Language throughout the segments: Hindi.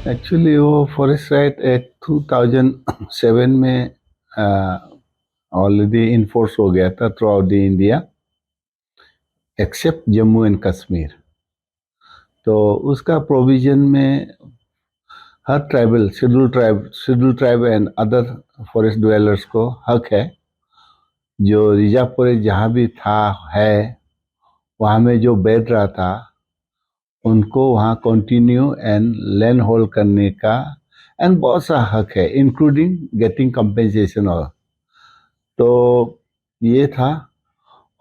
एक्चुअली वो फॉरेस्ट राइट एक्ट 2007 में ऑलरेडी इन्फोर्स हो गया था throughout the India except Jammu and Kashmir. तो उसका प्रोविजन में हर schedule tribe and other forest dwellers को हक है, जो रिजर्व फॉरेस्ट जहाँ भी था है वहाँ में जो बैठ रहा था उनको वहाँ कंटिन्यू एंड लैंड होल्ड करने का एंड बहुत सा हक है, इंक्लूडिंग गेटिंग कंपेंसेशन। और तो ये था।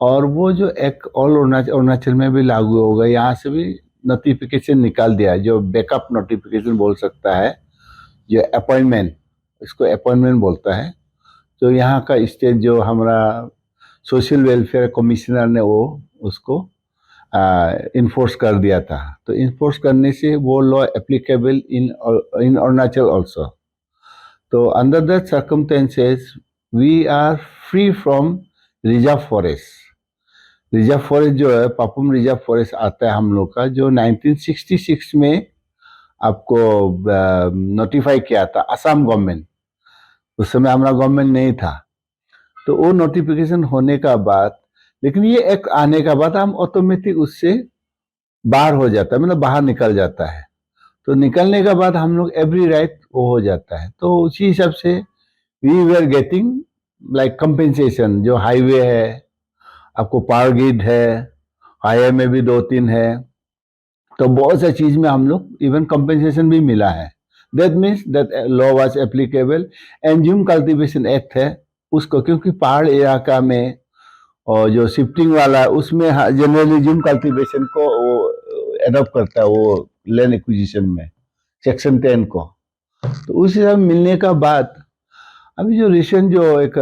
और वो जो एक ऑल अरुणाचल में भी लागू होगा, यहाँ से भी नोटिफिकेशन निकाल दिया, जो बैकअप नोटिफिकेशन बोल सकता है, जो अपॉइंटमेंट, इसको अपॉइंटमेंट बोलता है। तो यहाँ का स्टेट जो हमारा सोशल वेलफेयर कमिश्नर ने वो उसको इन्फोर्स कर दिया था। तो इन्फोर्स करने से वो law applicable in Arunachal also. तो under that circumstances we are free from reserve forest. Reserve forest जो है, पापुम रिजर्व फॉरेस्ट आता है हम लोग का, जो 1966 में आपको नोटिफाई किया था असम गवर्नमेंट। उस समय हमारा गवर्नमेंट नहीं था। तो वो नोटिफिकेशन होने का बाद, लेकिन ये एक आने का बाद हम ऑटोमेटिक उससे बाहर हो जाता है, मतलब बाहर निकल जाता है। तो निकलने के बाद हम लोग एवरी राइट वो हो जाता है। तो उसी हिसाब से we were getting like compensation. जो हाईवे है, आपको पावर ग्रिड है, हाईवे में भी 2-3 है, तो बहुत सा चीज में हम लोग इवन कंपेंसेशन भी मिला है। That means that law was applicable. And zoom cultivation act है उसको, क्योंकि पहाड़ इलाका में और जो शिफ्टिंग वाला है उसमें जनरली जूम कल्टीवेशन को वो एडॉप्ट करता है, वो लैंड एक्विजिशन में सेक्शन 10 को। तो उस हिसाब मिलने का बाद अभी जो रिसेंट जो एक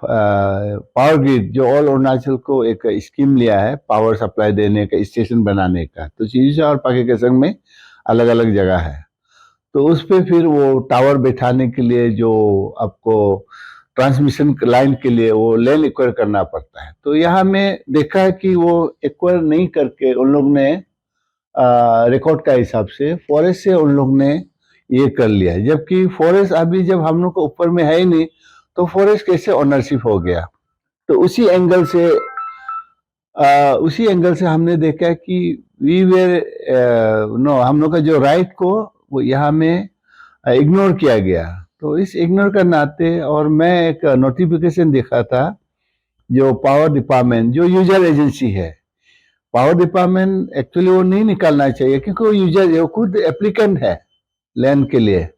पावर ग्रिड जो ऑल अरुणाचल को एक स्कीम लिया है पावर सप्लाई देने का, स्टेशन बनाने का, तो चीजा और पाके केसंग में अलग अलग जगह है। तो उस पर फिर वो टावर बैठाने के लिए जो आपको ट्रांसमिशन लाइन के लिए वो लैंड एक्वायर करना पड़ता है। तो यहाँ में देखा है कि वो एक्वायर नहीं करके उन लोग ने रिकॉर्ड का हिसाब से फॉरेस्ट से उन लोग ने ये कर लिया है। जबकि फॉरेस्ट अभी जब हम लोग को ऊपर में है ही नहीं, तो फॉरेस्ट कैसे ओनरशिप हो गया। तो उसी एंगल से हमने देखा कि वी वेर नो, हम लोग का जो राइट को वो यहाँ में इग्नोर किया गया। तो इस इग्नोर का नाते, और मैं एक नोटिफिकेशन देखा था जो पावर डिपार्टमेंट जो यूजर एजेंसी है, पावर डिपार्टमेंट एक्चुअली वो नहीं निकालना चाहिए, क्योंकि वो यूजर, वो खुद एप्लीकेंट है लैंड के लिए।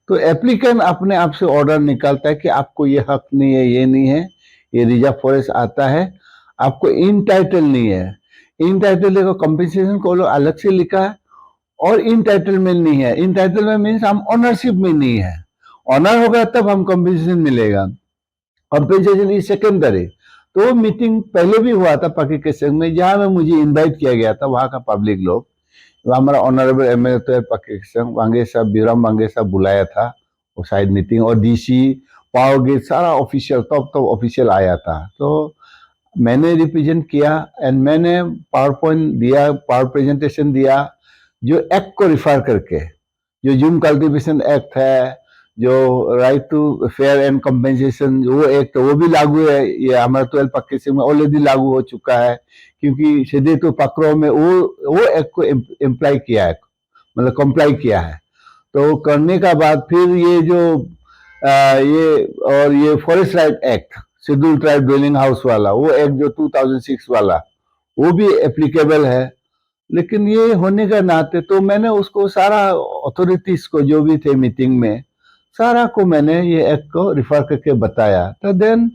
तो एप्लीकेंट अपने आप से ऑर्डर निकालता है कि आपको ये हक नहीं है, ये नहीं है, ये रिजर्व फॉरेस्ट आता है, आपको इन टाइटल नहीं है। इन टाइटल देखो, कंपनसेशन को अलग से लिखा है, और इन टाइटलमेंट नहीं है। इन टाइटलमेंट मीन्स हम ओनरशिप में नहीं है। ऑनर होगा तब हम कंपनसेशन मिलेगा, कंपनसेशन इज सेकेंडरी। तो मीटिंग पहले भी हुआ था पाकी केसंग में, जहां में मुझे इनवाइट किया गया था, वहां का पब्लिक लोग, हमारा ऑनरेबल एमएलए तो पाकी केसंग वांगे साहब, बीराम वांगे साहब बुलाया था वो साइड मीटिंग, और डीसी पावर ग्रिड सारा ऑफिशियल टॉप ऑफिशियल आया था। तो मैंने रिप्रेजेंट किया एंड मैंने पावर पॉइंट दिया, पावर प्रेजेंटेशन दिया, जो एक्ट को रिफर करके, जो जूम कल्टीवेशन एक्ट है, जो right to fair and compensation वो एक्ट, वो भी लागू है। ये हमारा 12 पक्के से में ऑलरेडी लागू हो चुका है, क्योंकि सीधे तो पकड़ो में वो एक्ट को इम्प्लाई किया है, मतलब कंप्लाई किया है। तो करने का बाद फिर ये जो ये और ये forest right act, schedule tribe dwelling house वाला वो एक्ट जो 2006 वाला, वो भी एप्लीकेबल है। लेकिन ये होने का नाते तो मैंने उसको सारा अथॉरिटीज को जो भी थे मीटिंग में, सारा को मैंने ये एक्ट को रिफर करके बताया। तो then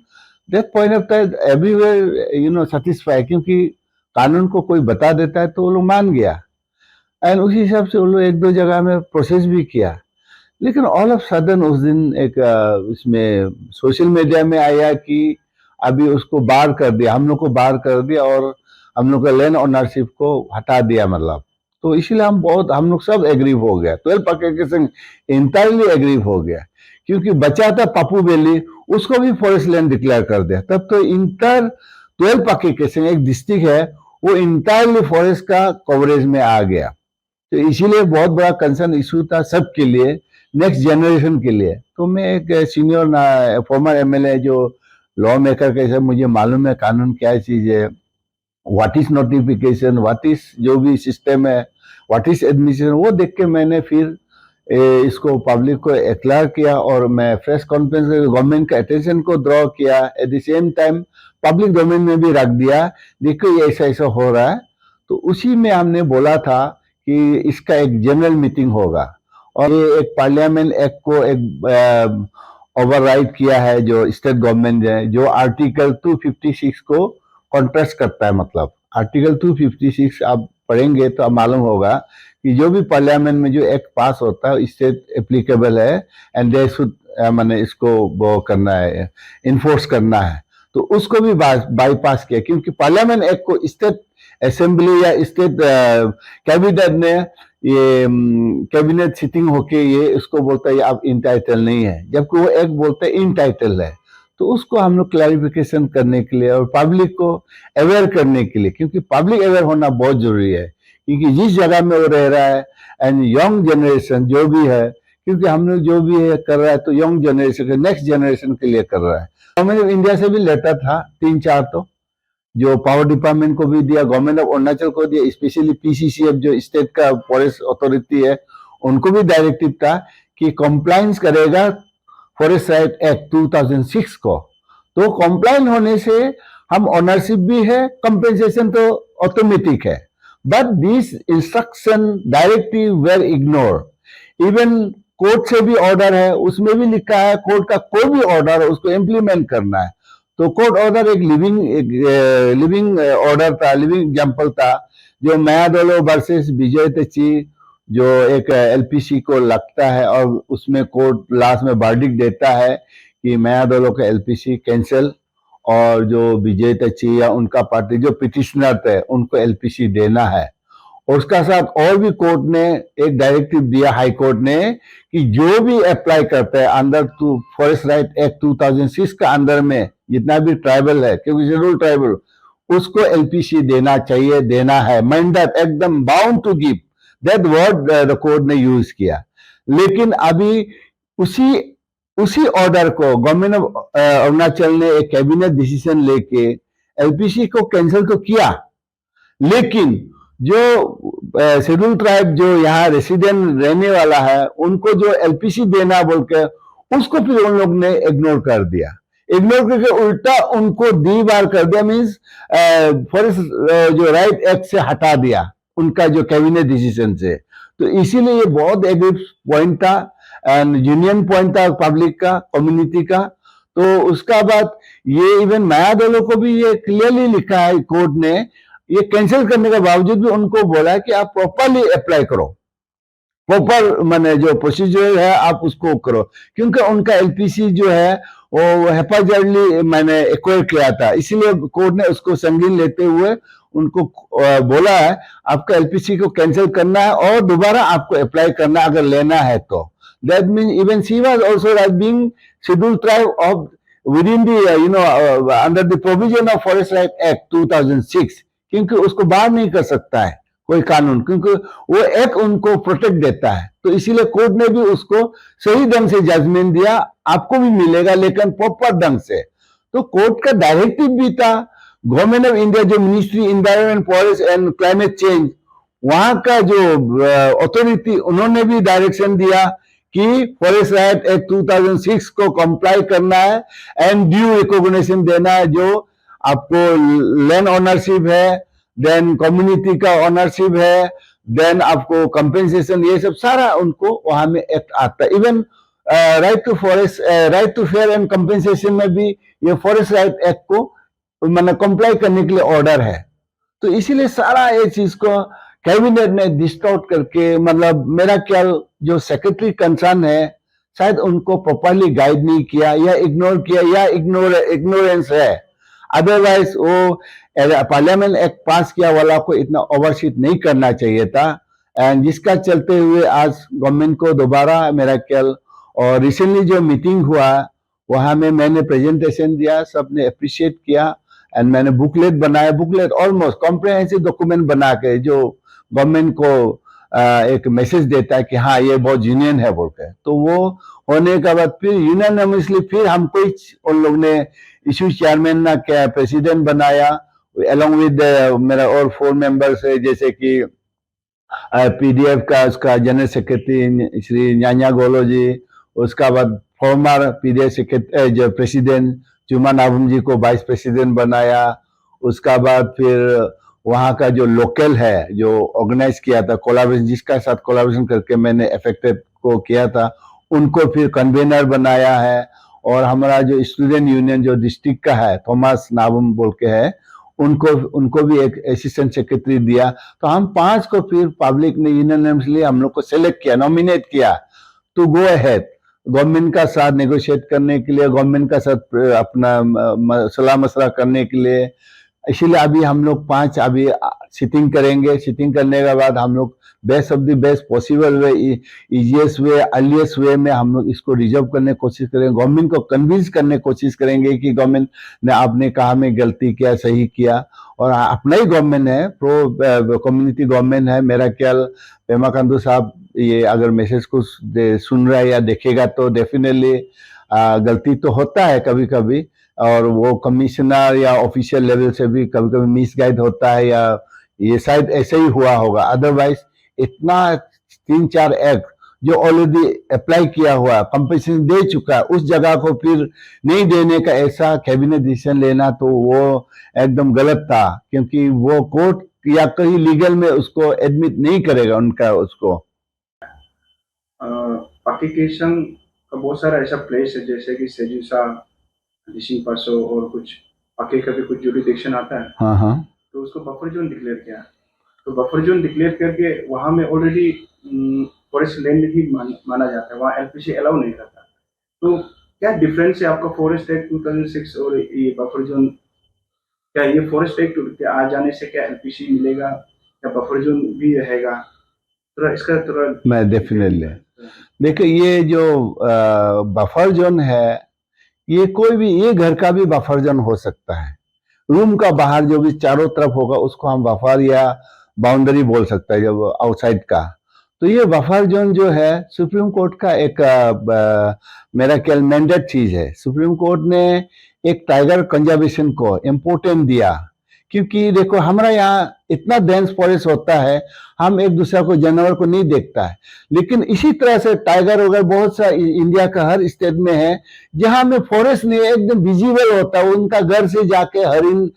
that point of time everywhere satisfy, क्योंकि कानून को कोई बता देता है तो वो लोग मान गया। एंड उसी हिसाब से वो लोग एक दो जगह में प्रोसेस भी किया। लेकिन ऑल ऑफ सडन उस दिन एक इसमें सोशल मीडिया में आया कि अभी उसको बाहर कर दिया, हम लोग को बाहर कर दिया, और हम लोग का लैंड ओनरशिप को हटा दिया, मतलब। तो इसीलिए हम लोग सब एग्रीव हो गया, 12 पक्के के संग इंटायरली एग्रीव हो गया। क्योंकि बचा था पप्पू वैली, उसको भी फॉरेस्ट लैंड डिक्लेयर कर दिया। तब तो इंटर 12 पक्के के संग एक डिस्ट्रिक्ट है वो इंटायरली फॉरेस्ट का कवरेज में आ गया। तो इसीलिए बहुत बड़ा कंसर्न इशू था सबके लिए, नेक्स्ट जनरेशन के लिए। तो मैं एक सीनियर फॉर्मर एमएलए जो लॉ मेकर के हिसाब मुझे मालूम है कानून क्या चीज है, what is notification, what is जो भी सिस्टम है, व्हाट इज एडमिशन, वो देख के मैंने फिर इसको पब्लिक को एक्लार किया और मैं प्रेस कॉन्फ्रेंस गवर्नमेंट के अटेंशन को ड्रॉ किया। At the same time public domain में भी रख दिया, देखो ये ऐसा ऐसा हो रहा है। तो उसी में हमने बोला था कि इसका एक जनरल मीटिंग होगा और ये एक पार्लियामेंट एक्ट को एक ओवरराइड किया है जो स्टेट गवर्नमेंट है, जो आर्टिकल 256 को कॉन्ट्रेस्ट करता है। मतलब आर्टिकल 256 आप पढ़ेंगे तो मालूम होगा कि जो भी पार्लियामेंट में जो एक्ट पास होता है स्टेट एप्लीकेबल है एंड दे शुड माने इसको वो करना है, इन्फोर्स करना है। तो उसको भी बाईपास किया क्योंकि पार्लियामेंट एक्ट को स्टेट असेंबली या स्टेट कैबिनेट ने ये कैबिनेट सिटिंग होके ये उसको बोलता है आप इंटाइटल नहीं है, जबकि वो एक बोलता है इंटाइटल है। तो उसको हम लोग क्लैरिफिकेशन करने के लिए और पब्लिक को अवेयर करने के लिए, क्योंकि पब्लिक अवेयर होना बहुत जरूरी है, क्योंकि जिस जगह में वो रह रहा है एंड यंग जनरेशन जो भी है, क्योंकि हम लोग जो भी है कर रहा है तो यंग जनरेशन के नेक्स्ट जनरेशन के लिए कर रहा है। गवर्नमेंट ऑफ इंडिया से भी लेटर था 3-4 तो जो पावर डिपार्टमेंट को भी दिया, गवर्नमेंट ऑफ अरुणाचल को दिया, स्पेशली पीसीसीएफ जो स्टेट का फॉरेस्ट अथॉरिटी है उनको भी डायरेक्टिव था कि कंप्लायंस करेगा फॉरेस्ट राइट एक्ट 2006 को। तो कंप्लाइन होने से हम ओनरशिप भी है, कंपेंसेशन तो ऑटोमेटिक है। But this instruction directive were ignore. Even court से भी ऑर्डर है, उसमें भी लिखा है कोर्ट का कोई भी ऑर्डर है उसको इम्प्लीमेंट करना है। तो कोर्ट ऑर्डर एक लिविंग ऑर्डर था, लिविंग एग्जाम्पल था, जो मायादोलो वर्सेस विजय तची जो एक एलपीसी को लगता है और उसमें कोर्ट लास्ट में वर्डिक्ट देता है कि मायादोलो का एलपीसी कैंसिल और जो विजय तची या उनका पार्टी जो पिटिशनर थे उनको एलपीसी देना है। और उसका साथ और भी कोर्ट ने एक डायरेक्टिव दिया, हाई कोर्ट ने, कि जो भी अप्लाई करता है अंडर फॉरेस्ट राइट एक्ट 2006 का अंदर में जितना भी ट्राइबल है, क्योंकि शेड्यूल ट्राइबल, उसको एलपीसी देना चाहिए, देना है, मैंडेट, एकदम bound to give. That word the court ने यूज किया। लेकिन अभी उसी ऑर्डर को गवर्नमेंट ऑफ अरुणाचल ने एक कैबिनेट डिसीजन लेके एलपीसी को कैंसिल तो किया, लेकिन जो शेड्यूल ट्राइब जो यहाँ रेसिडेंट रहने वाला है उनको जो एलपीसी देना बोल के उसको फिर उन लोग ने इग्नोर कर दिया। इग्नोर करके उल्टा उनको दीवार कर दिया, मीन्स फॉरेस्ट जो राइट एक्ट से हटा दिया उनका जो कैबिनेट डिसीजन से। तो इसीलिए ये बहुत एक पॉइंट था एंड यूनियन पॉइंट था पब्लिक का, कम्युनिटी का। तो उसका बाद ये इवन मायादोलो को भी ये क्लियरली लिखा है कोर्ट ने, ये कैंसिल करने के बावजूद भी उनको बोला है कि आप प्रॉपरली अप्लाई करो, प्रॉपर माने जो प्रोसीजर है आप उसको करो, क्योंकि उनका एलपीसी जो है वो हेफाजतली मैंने एक्वायर किया था, इसीलिए कोर्ट ने उसको संगीन लेते हुए उनको बोला है आपका एलपीसी को कैंसिल करना है और दोबारा आपको अप्लाई करना अगर लेना है तो। That mean even she was also being scheduled tribe of within the under the provision of forest right act 2006, क्योंकि उसको बाहर नहीं कर सकता है कोई कानून, क्योंकि वो एक उनको प्रोटेक्ट देता है। तो इसीलिए कोर्ट ने भी उसको सही ढंग से जजमेंट दिया, आपको भी मिलेगा लेकिन प्रॉपर ढंग से। तो कोर्ट का डायरेक्टिव भी था, गवर्नमेंट ऑफ इंडिया जो ministry environment forest and climate change वहां का जो अथॉरिटी उन्होंने भी डायरेक्शन दिया कि फॉरेस्ट राइट एक्ट 2006 को कंप्लाई करना है एंड ड्यू रिकॉग्निशन देना है, जो आपको लैंड ओनरशिप है, देन कम्युनिटी का ओनरशिप है, देन आपको कंपेंसेशन, ये सब सारा उनको वहां में एक्ट आता है। Even right to forest, right to fair and compensation में भी ये फॉरेस्ट राइट एक्ट को मतलब कंप्लाई करने के लिए ऑर्डर है। तो इसीलिए सारा ये चीज को कैबिनेट ने डिस्टॉर्ट करके, मतलब मेरा ख्याल जो सेक्रेटरी कंसर्न है शायद उनको प्रॉपरली गाइड नहीं किया या इग्नोर किया या इग्नोरेंस है। अदरवाइज वो पार्लियामेंट एक्ट पास किया वाला को इतना ओवरशीट नहीं करना चाहिए था, एंड जिसका चलते हुए आज गवर्नमेंट को दोबारा मेरा ख्याल, और रिसेंटली जो मीटिंग हुआ वहां में मैंने प्रेजेंटेशन दिया, सबने अप्रिशिएट किया एंड मैंने बुकलेट बनाया, बुकलेट ऑलमोस्ट कॉम्प्रिहेंसिव डॉक्यूमेंट बना के जो गवर्नमेंट को एक मैसेज देता है कि हाँ ये बहुत यूनियन है बोल के। तो वो होने के बाद फिर यूनानिमसली फिर हमको उन लोग ने इशू चेयरमैन ना क्या प्रेसिडेंट बनाया, अलॉन्ग विद मेरा और 4 मेंबर्स है, जैसे कि पीडीएफ का उसका जनरल सेक्रेटरी श्री न्यान्या गोलो जी, उसका बाद फॉर्मर पीडीएफ सेक्रेटरी जो प्रेसिडेंट चुमा नाभुम जी को वाइस प्रेसिडेंट बनाया। उसका बाद फिर वहाँ का जो लोकल है जो ऑर्गेनाइज किया था कोलाब्रेशन, जिसका साथ कोलाब्रेशन करके मैंने अफेक्टेड को किया था, उनको फिर कन्वेनर बनाया है। और हमारा जो स्टूडेंट यूनियन जो डिस्ट्रिक्ट का है थॉमस नाबुम बोल के है, उनको भी एक असिस्टेंट सेक्रेटरी दिया। तो हम 5 को फिर पब्लिक ने यूनियनली हम लोग को सिलेक्ट किया, नॉमिनेट किया टू गो अहेड गवर्नमेंट का साथ नेगोशिएट करने के लिए, गवर्नमेंट का साथ अपना सलाह मशवरा करने के लिए। इसीलिए अभी हम लोग 5 अभी सिटिंग करेंगे। सिटिंग करने के बाद हम लोग best of the best possible way, easiest way, earliest way में हम लोग इसको रिजर्व करने की कोशिश करेंगे। गवर्नमेंट को कन्विंस करने की कोशिश करेंगे कि गवर्नमेंट ने आपने कहा में गलती किया, सही किया। और अपना ही गवर्नमेंट है, प्रो कम्युनिटी गवर्नमेंट है। मेरा ख्याल पेमा खांडू साहब ये अगर मैसेज को सुन रहा है या देखेगा तो डेफिनेटली गलती तो होता है कभी कभी, और वो कमिश्नर या ऑफिशियल लेवल से भी कभी कभी मिसगाइड होता है, या ये शायद ऐसे ही हुआ होगा। अदरवाइज इतना 3-4 एक्ट जो ऑलरेडी अप्लाई किया हुआ कंपनसेशन दे चुका है, उस जगह को फिर नहीं देने का ऐसा कैबिनेट डिसीजन लेना तो वो एकदम गलत था, क्योंकि वो कोर्ट या कहीं लीगल में उसको एडमिट नहीं करेगा उनका उसको। पाकी केशन का बहुत सारा ऐसा प्लेस है जैसे कि सेजुसा, डिशिंग पासो और कुछ पाकी का भी कुछ जुरिडिक्शन आता है। हाँ हाँ। तो उसको बफर जोन डिक्लेयर किया। तो बफर जोन डिक्लेयर करके वहाँ में ऑलरेडी फॉरेस्ट लैंड ही माना जाता है, वहाँ एलपीसी अलाउ नहीं रहता। तो क्या डिफरेंस है आपका फॉरेस्ट एक्ट 2006 और ये बफर जोन? क्या ये फॉरेस्ट एक्ट के आ जाने से क्या एलपीसी मिलेगा या बफर जोन भी रहेगा? थोड़ा इसका थोड़ा मैं डेफिनेटली देखिए, ये जो बफर जोन है, ये कोई भी, ये घर का भी बफर जोन हो सकता है। रूम का बाहर जो भी चारों तरफ होगा उसको हम बफर या बाउंड्री बोल सकते हैं, जब आउटसाइड का। तो ये बफर जोन जो है सुप्रीम कोर्ट का एक मेरा ख्याल मैंडेट चीज है। सुप्रीम कोर्ट ने एक टाइगर कंजर्वेशन को इम्पोर्टेंट दिया, क्योंकि देखो हमारा यहाँ इतना डेंस फॉरेस्ट होता है, हम एक दूसरे को जानवर को नहीं देखता है। लेकिन इसी तरह से टाइगर वगैरह बहुत सा इंडिया का हर स्टेट में है जहां में फॉरेस्ट नहीं एकदम विजिबल होता है, उनका घर से जाके हरिन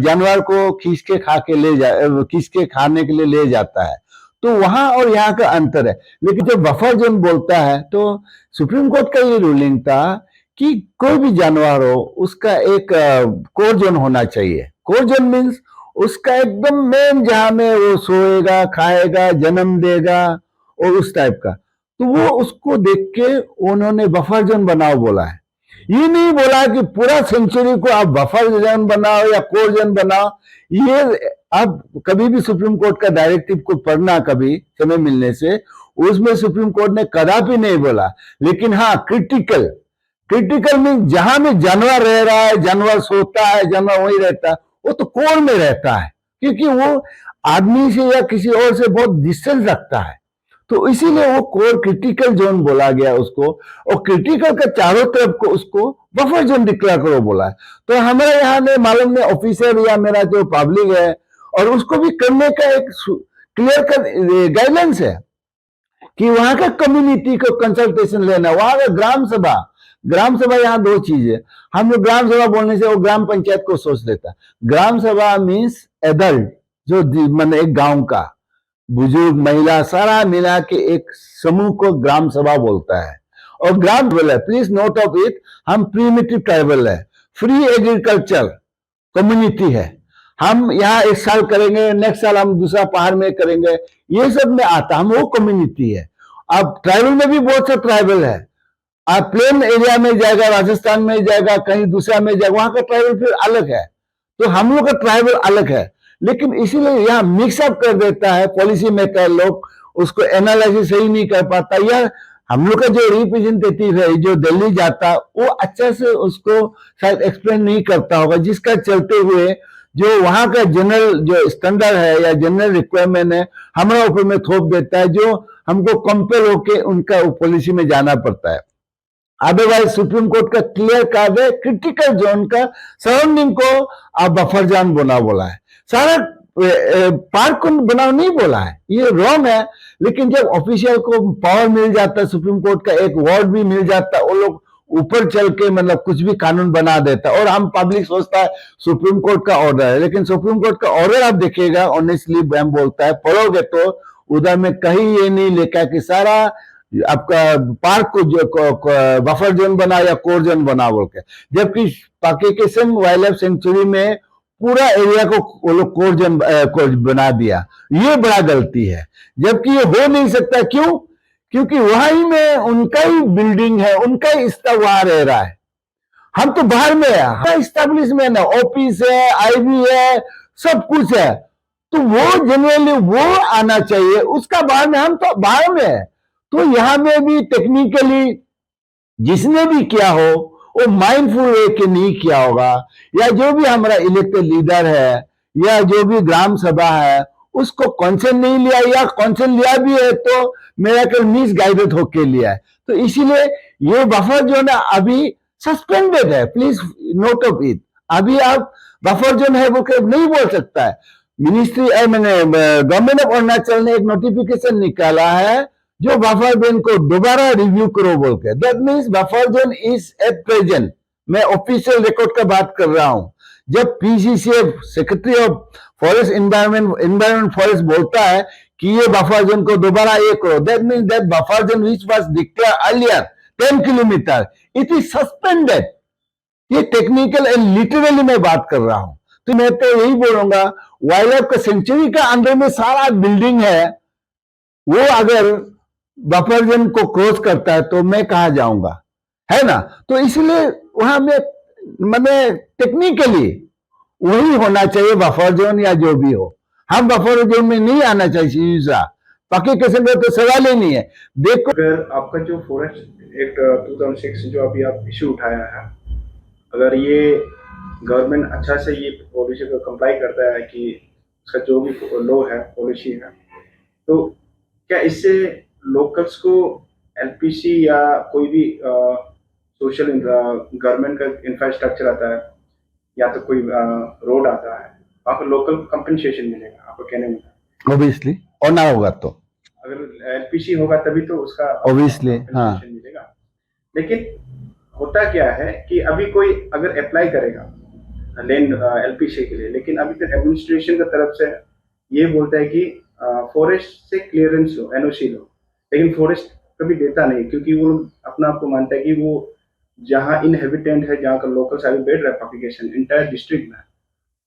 जानवर को खींच के खींच के खाने के लिए ले जाता है। तो वहां और यहाँ का अंतर है। लेकिन जब बफर जोन बोलता है तो सुप्रीम कोर्ट का ये रूलिंग था कि कोई भी जानवर हो उसका एक कोर जोन होना चाहिए। कोर जोन मीन्स उसका एकदम मेन जहां में वो सोएगा, खाएगा, जन्म देगा और उस टाइप का। तो वो उसको देख के उन्होंने बफर जोन बनाओ बोला है। ये नहीं बोला कि पूरा सेंचुरी को आप बफर जोन बनाओ या कोर जोन बनाओ। ये आप कभी भी सुप्रीम कोर्ट का डायरेक्टिव को पढ़ना कभी समय मिलने से, उसमें सुप्रीम कोर्ट ने कदापि नहीं बोला। लेकिन हाँ, क्रिटिकल मीन जहां में जानवर रह रहा है, जानवर सोता है, जानवर वही रहता है, वो तो कोर में रहता है, क्योंकि वो आदमी से या किसी और से बहुत डिस्टेंस रखता है। तो इसीलिए वो कोर क्रिटिकल जोन बोला गया उसको, और क्रिटिकल का चारों तरफ को उसको बफर जोन डिक्लेयर करो बोला है। तो हमारे यहाँ में मालूम नहीं ऑफिसर या मेरा जो पब्लिक है, और उसको भी करने का एक क्लियर कर गाइडलाइंस है कि वहां का कम्युनिटी को कंसल्टेशन लेना, वहां का ग्राम सभा यहाँ 2 चीज है। हम लोग ग्राम सभा बोलने से वो ग्राम पंचायत को सोच लेता। ग्राम सभा मीन्स एडल्ट, जो मतलब एक गांव का बुजुर्ग, महिला सारा मिला के एक समूह को ग्राम सभा बोलता है। और ग्राम ट्राइबल है, प्लीज नोट ऑफ इट, हम प्रीमिटिव ट्राइबल है, फ्री एग्रीकल्चर कम्युनिटी है। हम यहाँ 1 साल करेंगे, नेक्स्ट साल हम दूसरा पहाड़ में करेंगे, ये सब में आता, हम वो कम्युनिटी है। अब ट्राइबल में भी बहुत से ट्राइबल है। आप प्लेन एरिया में जाएगा, राजस्थान में जाएगा, कहीं दूसरा में जाएगा, वहां का ट्राइबल फिर अलग है। तो हम लोग का ट्राइबल अलग है, लेकिन इसीलिए यहाँ मिक्सअप कर देता है पॉलिसी मेकर लोग, उसको एनालिसिस सही नहीं कर पाता, या हम लोग का जो रिप्रेजेंटेटिव है जो दिल्ली जाता वो अच्छा से उसको शायद एक्सप्लेन नहीं करता होगा, जिसका चलते हुए जो वहां का जनरल जो स्टैंडर्ड है या जनरल रिक्वायरमेंट है हमारे ऊपर में थोप देता है, जो हमको कंपेल होके उनका पॉलिसी में जाना पड़ता है। अदरवाइज सुप्रीम कोर्ट का क्लियर कार्ड है, क्रिटिकल जोन का सराउंडिंग को आप बफर जोन बना बोला है, सारा पार्क को बनाओ नहीं बोला है, ये रॉन्ग है। लेकिन जब ऑफिशियल को पावर मिल जाता है, सुप्रीम कोर्ट का एक वर्ड भी मिल जाता है, वो लोग ऊपर चल के मतलब कुछ भी कानून बना देता है, और हम पब्लिक सोचता है सुप्रीम कोर्ट का ऑर्डर है। लेकिन सुप्रीम कोर्ट का ऑर्डर आप देखिएगा, ऑनेस्टली मैम बोलता है, पढ़ोगे तो उधर में कहीं ये नहीं लिखा कि सारा आपका पार्क को जो बफर जोन बना या कोर जोन बना बोल के, जबकि पाकिस्तान वाइल्ड लाइफ सेंचुरी में पूरा एरिया को वो लोग कोर जोन बना दिया। ये बड़ा गलती है, जबकि ये हो नहीं सकता। क्यों? क्योंकि वहीं में उनका ही बिल्डिंग है, उनका ही स्टाफ वहां रह रहा है, हम तो बाहर में है, हमारा स्टैब्लिशमेंट है, ऑफिस है, आईबी है, सब कुछ है। तो वो जनरली वो आना चाहिए, उसका बाहर में, हम तो बाहर में है। तो यहां में भी टेक्निकली जिसने भी किया हो वो माइंडफुल वे के नहीं किया होगा, या जो भी हमारा इलेक्टेड लीडर है या जो भी ग्राम सभा है उसको कॉन्सेंट नहीं लिया, या कॉन्सेंट लिया भी है तो मेरा ख्याल मिस गाइडेड होके लिया है। तो इसीलिए ये बफर जो है अभी सस्पेंडेड है, प्लीज नोट ऑफ इट। अभी आप बफर जोन है वो नहीं बोल सकता है। मिनिस्ट्री मैंने गवर्नमेंट ऑफ अरुणाचल ने एक नोटिफिकेशन निकाला है जो बफर जोन को दोबारा रिव्यू करो बोल के। That means buffer zone is at present, मैं ऑफिशियल रिकॉर्ड का बात कर रहा हूं। जब PCCF secretary of forest environment forest बोलता है कि ये बफर जोन को दोबारा ये करो, that means that buffer zone which was declare earlier 10 kilometre it is suspended. ये टेक्निकल एंड लिटरली मैं बात कर रहा हूं। तो मैं तो यही बोलूंगा, वाइल्ड लाइफ का सेंचुरी का अंदर में सारा बिल्डिंग है, वो अगर बफर जोन को क्रॉस करता है तो मैं कहा जाऊंगा, है ना। तो इसलिए वहां में मैंने टेक्निकली वही होना चाहिए बफर जोन या जो भी हो, हम बफर जोन में नहीं आना चाहिए। बाकी किस्म का तो सवाल ही नहीं है। देखो अगर आपका जो फॉरेस्ट एक्ट 2006 जो अभी आप इशू उठाया है, अगर ये गवर्नमेंट अच्छा से ये पॉलिसी को कंप्लाई करता है कि उसका जो भी लॉ है, पॉलिसी है, तो क्या इससे लोकल्स को एलपीसी या कोई भी सोशल गवर्नमेंट का इंफ्रास्ट्रक्चर आता है या तो कोई रोड आता है, वहाँ पर लोकल कंपनसेशन मिलेगा? आपको कहने में ऑब्वियसली, और ना होगा तो अगर एलपीसी होगा तभी तो उसका ऑब्वियसली हाँ मिलेगा। लेकिन होता क्या है कि अभी कोई अगर अप्लाई करेगा लैंड एलपीसी के लिए, लेकिन अभी तक एडमिनिस्ट्रेशन की तरफ से ये बोलता है कि फॉरेस्ट से क्लियरेंस लो, एनओसी लो, लेकिन फॉरेस्ट कभी देता नहीं, क्योंकि वो अपना आपको मानता है कि वो जहाँ इनहेबिटेंट है, जहाँ का लोकल्स अभी बैठ रहा है पॉपुलेशन इंटायर डिस्ट्रिक्ट में,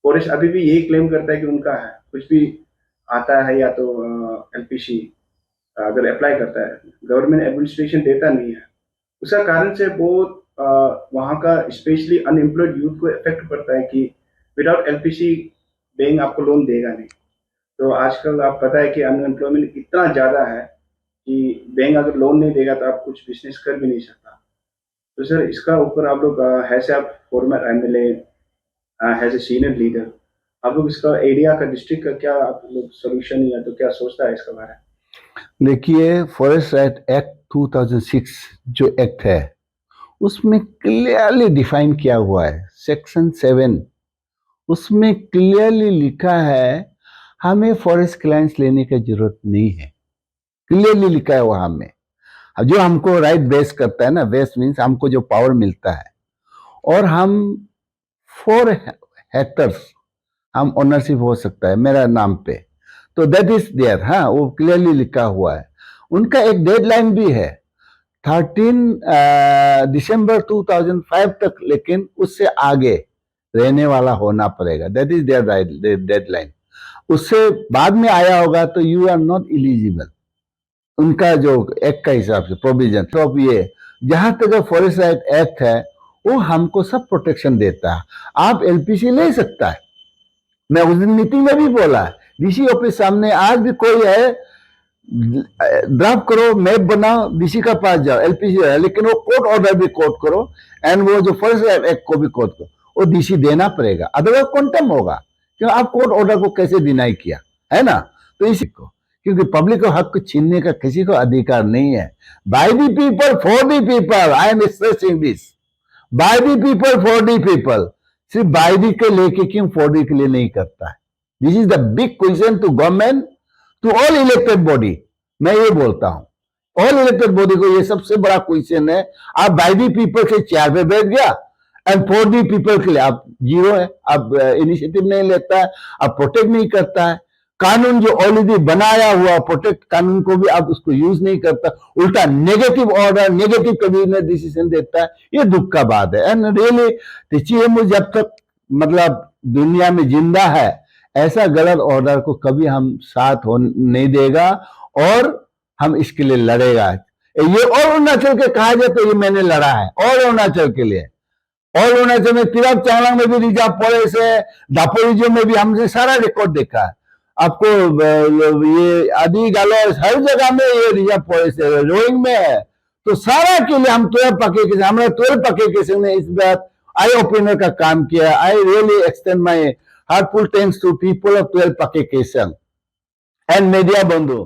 फॉरेस्ट अभी भी यही क्लेम करता है कि उनका है। कुछ भी आता है या तो एलपीसी अगर अप्लाई करता है, गवर्नमेंट एडमिनिस्ट्रेशन देता नहीं है। उसका कारण से बहुत वहाँ का स्पेशली अनएम्प्लॉयड यूथ को इफेक्ट पड़ता है कि विदाउट एलपीसी बैंक आपको लोन देगा नहीं। तो आजकल आप पता है कि अनएम्प्लॉयमेंट इतना ज़्यादा है कि बैंक अगर लोन नहीं देगा तो आप कुछ बिजनेस कर भी नहीं सकता। तो सर इसका ऊपर आप लोग हैज़ आप farmer MLA, has a senior leader, आप लोग इसका एरिया का, डिस्ट्रिक्ट का क्या आप लोग सोल्यूशन या तो क्या सोचता है इसके बारे में? देखिए, फॉरेस्ट राइट एक्ट 2006 जो एक्ट है उसमें क्लियरली डिफाइन किया हुआ है, सेक्शन 7 उसमें क्लियरली लिखा है हमें फॉरेस्ट क्लाइंट्स लेने की जरूरत नहीं है, क्लियरली लिखा है वहां में। जो हमको राइट बेस करता है ना, बेस मीन्स हमको जो पावर मिलता है, और हम 4 हेक्टर्स हम ओनरशिप हो सकता है मेरा नाम पे, तो दैट इज देयर, हाँ वो क्लियरली लिखा हुआ है। उनका एक डेडलाइन भी है 13 दिसंबर 2005 तक, लेकिन उससे आगे रहने वाला होना पड़ेगा, that is their right deadline. उससे बाद में आया होगा तो यू आर नॉट एलिजिबल, उनका जो एक्ट का हिसाब से प्रोविजन। तो अब ये जहां तक फॉरेस्ट राइट एक्ट है वो हमको सब प्रोटेक्शन देता है। आप एलपीसी ले सकता है, मैं उस दिन मीटिंग में भी बोला, डीसी ऑफिस सामने आज भी कोई है, ड्राफ्ट करो, मैप बनाओ, डीसी का पास जाओ, एलपीसी है, लेकिन वो कोर्ट ऑर्डर भी कोर्ट करो, एंड वो जो फॉरेस्ट एक्ट को भी कोर्ट करो, वो डीसी देना पड़ेगा, अदरवाइज क्वांटम होगा। क्यों आप कोर्ट ऑर्डर को कैसे डिनाई किया, है ना? तो इसी को, क्योंकि पब्लिक को हक को छीनने का किसी को अधिकार नहीं है। By the people for the people, I am stressing this, by the people for the people. सिर्फ बाय द के लेके क्यों फॉर द के लिए नहीं करता है? This is the big question to government, to all elected body. मैं ये बोलता हूं ऑल इलेक्टेड बॉडी को, ये सबसे बड़ा क्वेश्चन है। आप बाय दी पीपल के चेयर पे बैठ गया एंड फॉर दी पीपल के लिए आप जीरो है, आप इनिशिएटिव नहीं लेता है, आप प्रोटेक्ट नहीं करता है। कानून जो ऑलरेडी बनाया हुआ प्रोटेक्ट कानून को भी आप उसको यूज नहीं करता, उल्टा negative order, negative cabinet decision देता है। ये दुख का बात है। एंड रियली टीचीएमओ जब तक मतलब दुनिया में जिंदा है, ऐसा गलत ऑर्डर को कभी हम साथ हो नहीं देगा और हम इसके लिए लड़ेगा। ये और अरुणाचल के कहा जाए तो ये मैंने लड़ा है और अरुणाचल के लिए। और अरुणाचल में तिरप चांगलांग में भी रिजर्व फॉरेस्ट है, दापोरिजो में भी हमने सारा रिकॉर्ड देखा है। आपको ये आदि गालोर हर जगह में ये रिजर्व फॉरेस्ट है, रोइंग में है। तो सारा के लिए हम 12 पके के हमारे 12 पके के ने इस बार आई ओपनर का काम किया। I really extend my heartful thanks to people of 12 Pake Kesang and media बंधु।